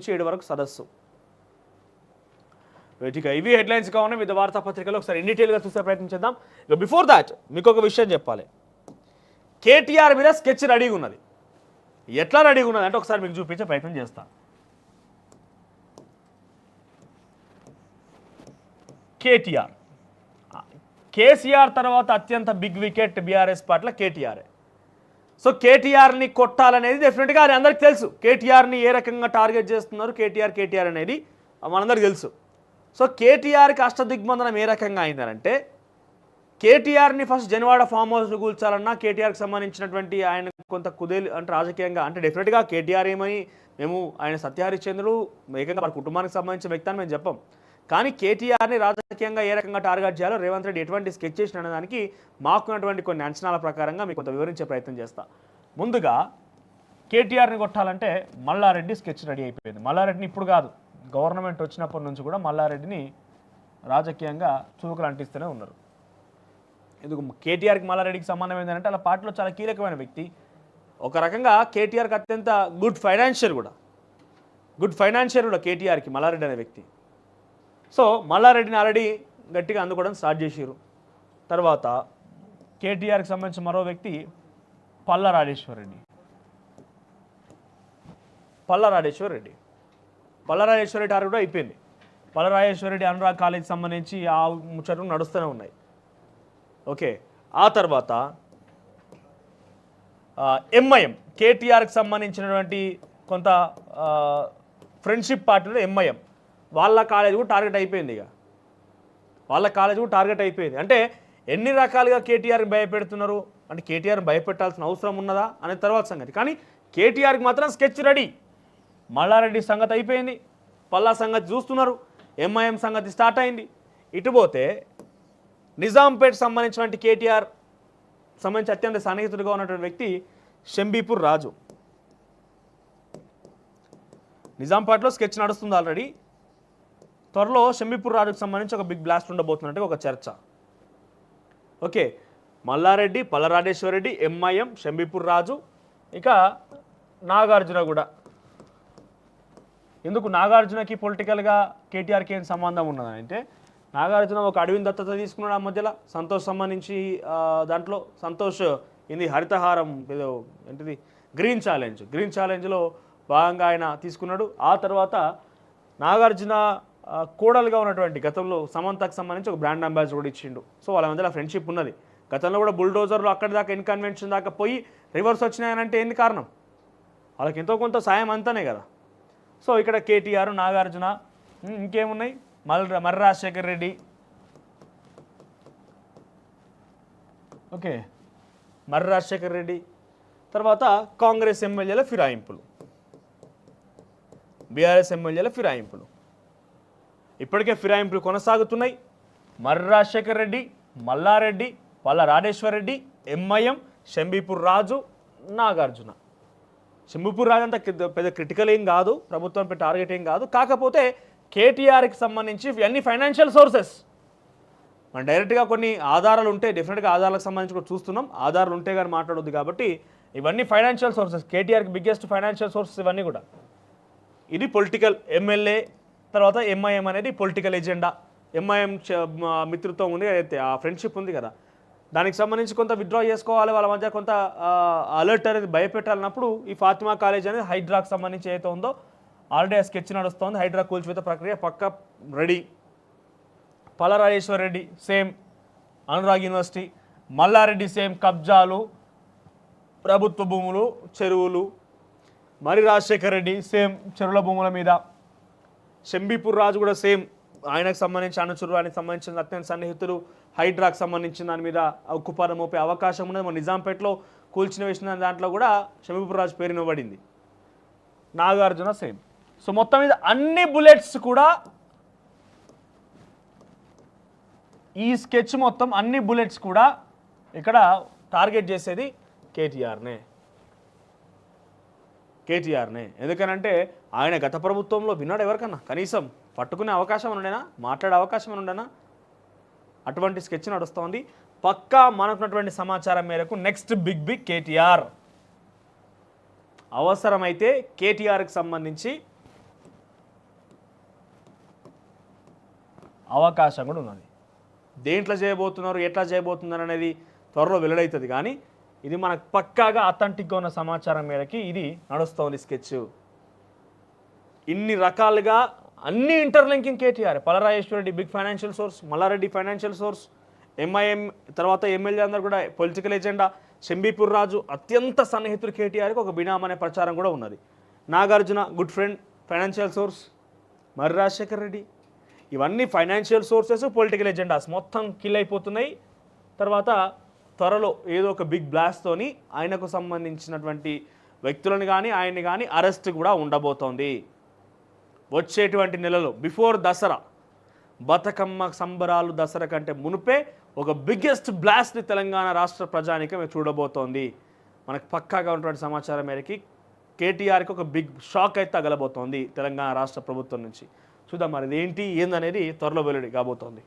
7 వరకు సదస్సు. ఇక ఇవి హెడ్లైన్స్ కావాలి వివిధ వార్తాపత్రికలు ఒకసారి ఇన్ డీటెయిల్గా చూసే ప్రయత్నం చేద్దాం. ఇక బిఫోర్ దాట్ మీకు ఒక విషయం చెప్పాలి. కేటీఆర్ మీద స్కెచ్ రెడీగా ఉన్నది. ఎట్లా రెడీగా ఉన్నది అంటే ఒకసారి మీకు చూపించే ప్రయత్నం చేస్తాను. కేటీఆర్, కేసీఆర్ తర్వాత అత్యంత బిగ్ వికెట్ బీఆర్ఎస్ పార్టీలో కేటీఆర్. సో కేటీఆర్ని కొట్టాలనేది డెఫినెట్గా అది అందరికీ తెలుసు. కేటీఆర్ని ఏ రకంగా టార్గెట్ చేస్తున్నారు కేటీఆర్ అనేది మనందరికీ తెలుసు. సో కేటీఆర్కి అష్టదిగ్బంధనం ఏ రకంగా అయిందనంటే కేటీఆర్ని ఫస్ట్ జనవాడ ఫామ్ హౌస్ను కూల్చాలన్నా కేటీఆర్కి సంబంధించినటువంటి ఆయన కొంత కుదేలు అంటే రాజకీయంగా అంటే డెఫినెట్గా కేటీఆర్ ఏమని మేము ఆయన సత్యహరిశ్చంద్రుడు ఏకంగా వారి కుటుంబానికి సంబంధించిన వ్యక్తి అని మేము చెప్పాం. కానీ కేటీఆర్ని రాజకీయంగా ఏ రకంగా టార్గెట్ చేయాలో రేవంత్ రెడ్డి ఎటువంటి స్కెచ్ చేసిన దానికి మాకున్నటువంటి కొన్ని అంచనాల ప్రకారంగా మీకు కొంత వివరించే ప్రయత్నం చేస్తా. ముందుగా కేటీఆర్ని కొట్టాలంటే మల్లారెడ్డి స్కెచ్ రెడీ అయిపోయింది. మల్లారెడ్డిని ఇప్పుడు కాదు, గవర్నమెంట్ వచ్చినప్పటి నుంచి కూడా మల్లారెడ్డిని రాజకీయంగా చురుకులు అంటిస్తూనే ఉన్నారు. ఎందుకు కేటీఆర్కి మల్లారెడ్డికి సంబంధం ఏంటంటే అలా పార్టీలో చాలా కీలకమైన వ్యక్తి. ఒక రకంగా కేటీఆర్కి అత్యంత గుడ్ ఫైనాన్షియర్ కూడా కేటీఆర్కి మల్లారెడ్డి అనే వ్యక్తి. సో మల్లారెడ్డిని ఆల్రెడీ గట్టిగా అందుకోవడం స్టార్ట్ చేసారు. తర్వాత కేటీఆర్కి సంబంధించిన మరో వ్యక్తి పల్లా రాజేశ్వర్ రెడ్డి టార్గెట్ కూడా అయిపోయింది. పల్లా రాజేశ్వర్ రెడ్డి అనురాగ్ కాలేజీ సంబంధించి ఆ ముచ్చట్లు నడుస్తూనే ఉన్నాయి. ఓకే, ఆ తర్వాత ఎంఐఎం కేటీఆర్కి సంబంధించినటువంటి కొంత ఫ్రెండ్షిప్ పార్టీలో ఎంఐఎం వాళ్ళ కాలేజ్ కూడా టార్గెట్ అయిపోయింది. అంటే ఎన్ని రకాలుగా కేటీఆర్కి భయపెడుతున్నారు అంటే కేటీఆర్ని భయపెట్టాల్సిన అవసరం ఉన్నదా అనే తర్వాత సంగతి. కానీ కేటీఆర్కి మాత్రం స్కెచ్ రెడీ. మల్లారెడ్డి సంగతి అయిపోయింది, పల్లా సంగతి చూస్తున్నారు, ఎంఐఎం సంగతి స్టార్ట్ అయింది. ఇటుపోతే నిజాంపేట్ సంబంధించినటువంటి కేటీఆర్ సంబంధించి అత్యంత సన్నిహితుడిగా ఉన్నటువంటి వ్యక్తి షంబీపూర్ రాజు. నిజాంపేట్లో స్కెచ్ నడుస్తుంది ఆల్రెడీ. త్వరలో షంబీపూర్ రాజుకు సంబంధించి ఒక బిగ్ బ్లాస్ట్ ఉండబోతున్నట్టు ఒక చర్చ. ఓకే, మల్లారెడ్డి, పల్లరాజేశ్వర రెడ్డి, ఎంఐఎం, షంబీపూర్ రాజు, ఇక నాగార్జున కూడా. ఎందుకు నాగార్జునకి పొలిటికల్గా కేటీఆర్కి ఏం సంబంధం ఉన్నదంటే నాగార్జున ఒక అడవిని దత్తత తీసుకున్నాడు ఆ మధ్యలో సంతోష్ సంబంధించి. దాంట్లో సంతోష్ ఇది హరితహారం ఏదో ఏంటిది గ్రీన్ ఛాలెంజ్లో భాగంగా ఆయన తీసుకున్నాడు. ఆ తర్వాత నాగార్జున కోడలుగా ఉన్నటువంటి గతంలో సమంతకు సంబంధించి ఒక బ్రాండ్ అంబాసిడర్ కూడా ఇచ్చిండు. సో వాళ్ళ మధ్యలో ఫ్రెండ్షిప్ ఉన్నది. గతంలో కూడా బుల్డోజర్లు అక్కడి దాకా ఇన్కన్వెన్షన్ దాకా పోయి రివర్స్ వచ్చినాయనంటే ఏంది కారణం? వాళ్ళకి ఎంతో కొంత సాయం అంతానే కదా. సో ఇక్కడ కేటీఆర్, నాగార్జున, ఇంకేమున్నాయి మర్రి రాజశేఖర్ రెడ్డి. ఓకే, మర్రి రాజశేఖర్ రెడ్డి తర్వాత కాంగ్రెస్ ఎమ్మెల్యేల ఫిరాయింపులు, బీఆర్ఎస్ ఎమ్మెల్యేల ఫిరాయింపులు. ఇప్పటికే ఫిరాయింపులు కొనసాగుతున్నాయి. మర్రి రాజశేఖర్ రెడ్డి, మల్లారెడ్డి, పల్లా రాజేశ్వర్ రెడ్డి, ఎంఐఎం, షంబీపూర్ రాజు, నాగార్జున. షంబీపూర్ రాజు అంతా పెద్ద క్రిటికల్ ఏం కాదు, ప్రభుత్వంపై టార్గెట్ ఏం కాదు. కాకపోతే కేటీఆర్కి సంబంధించి ఇవన్నీ ఫైనాన్షియల్ సోర్సెస్. మనం డైరెక్ట్గా కొన్ని ఆధారాలు ఉంటే డెఫినెట్గా ఆధారాలకు సంబంధించి కూడా చూస్తున్నాం. ఆధారాలు ఉంటే కానీ మాట్లాడొద్దు. కాబట్టి ఇవన్నీ ఫైనాన్షియల్ సోర్సెస్, కేటీఆర్కి బిగ్గెస్ట్ ఫైనాన్షియల్ సోర్సెస్ ఇవన్నీ కూడా. ఇది పొలిటికల్ ఎమ్మెల్యే, తర్వాత ఎంఐఎం అనేది పొలిటికల్ ఎజెండా. ఎంఐఎం మిత్రత్వం ఉంది, అయితే ఆ ఫ్రెండ్షిప్ ఉంది కదా, దానికి సంబంధించి కొంత విత్డ్రా చేసుకోవాలి, వాళ్ళ మధ్య కొంత అలర్ట్ అనేది భయపెట్టాలన్నప్పుడు ఈ ఫాతిమా కాలేజ్ అనేది హైడ్రాకి సంబంధించి ఏదైతే ఉందో ఆల్రెడీ ఆ స్కెచ్ నడుస్తుంది. హైడ్రా కూల్చివేత ప్రక్రియ పక్క ready. Palla Rajeshwar Reddy same Anurag university, Malla Reddy same కబ్జాలు, ప్రభుత్వ భూములు, చెరువులు, మరి రాజశేఖర్ రెడ్డి సేమ్ చెరువుల భూముల మీద, షంబీపూర్ రాజు కూడా సేమ్ ఆయనకు సంబంధించి అనుచరులు, ఆయనకు సంబంధించిన అత్యంత సన్నిహితులు, హైడ్రాకు సంబంధించిన దాని మీద కుపారం మోపే అవకాశం ఉన్నది. మన నిజాంపేటలో కూల్చిన వేసిన దాంట్లో కూడా షంబీపూర్ రాజు పేరు ఇవ్వబడింది. నాగార్జున సేమ్. సో మొత్తం మీద అన్ని బుల్లెట్స్ కూడా ఈ స్కెచ్ మొత్తం అన్ని బుల్లెట్స్ కూడా ఇక్కడ టార్గెట్ చేసేది కేటీఆర్నే. ఎందుకనంటే ఆయన గత ప్రభుత్వంలో విన్నాడు ఎవరికన్నా కనీసం పట్టుకునే అవకాశం ఉండేనా, మాట్లాడే అవకాశం ఉండేనా? అటువంటి స్కెచ్ నడుస్తోంది. పక్కా మనకున్నటువంటి సమాచారం మేరకు నెక్స్ట్ బిగ్ కేటీఆర్. అవసరమైతే కేటీఆర్కి సంబంధించి అవకాశం కూడా ఉన్నది. దేంట్లో చేయబోతున్నారు, ఎట్లా చేయబోతున్నారు అనేది త్వరలో వెల్లడవుతుంది. కానీ ఇది మనకు పక్కాగా అథెంటిక్గా ఉన్న సమాచారం మేరకి ఇది నడుస్తోంది స్కెచ్. ఇన్ని రకాలుగా అన్ని interlinking KTR. Palla Rajeshwar Reddy big financial source, Malla Reddy financial source, MIM తర్వాత ఎమ్మెల్యే అందరూ కూడా పొలిటికల్ ఎజెండా, షంబీపూర్ రాజు అత్యంత సన్నిహితుడు కేటీఆర్కి ఒక బినామా అనే ప్రచారం కూడా ఉన్నది. Nagarjuna good friend financial source, Marri Rajasekhar Reddy, ఇవన్నీ ఫైనాన్షియల్ సోర్సెస్, పొలిటికల్ ఎజెండాస్ మొత్తం కిల్ అయిపోతున్నాయి. తర్వాత త్వరలో ఏదో ఒక బిగ్ బ్లాస్ట్తోని ఆయనకు సంబంధించినటువంటి వ్యక్తులను కానీ ఆయన్ని కానీ అరెస్ట్ కూడా ఉండబోతోంది. వచ్చేటువంటి నెలలో బిఫోర్ దసరా, బతుకమ్మ సంబరాలు దసరా కంటే మునిపే ఒక బిగ్గెస్ట్ బ్లాస్ట్ని తెలంగాణ రాష్ట్ర ప్రజానికం చూడబోతోంది. మనకు పక్కాగా ఉన్నటువంటి సమాచారం మేరకి కేటీఆర్కి ఒక బిగ్ షాక్ అయితే తగలబోతోంది తెలంగాణ రాష్ట్ర ప్రభుత్వం నుంచి. చూద్దాం మరి ఏంటి ఏందనేది త్వరలో వెల్లడి కాబోతోంది.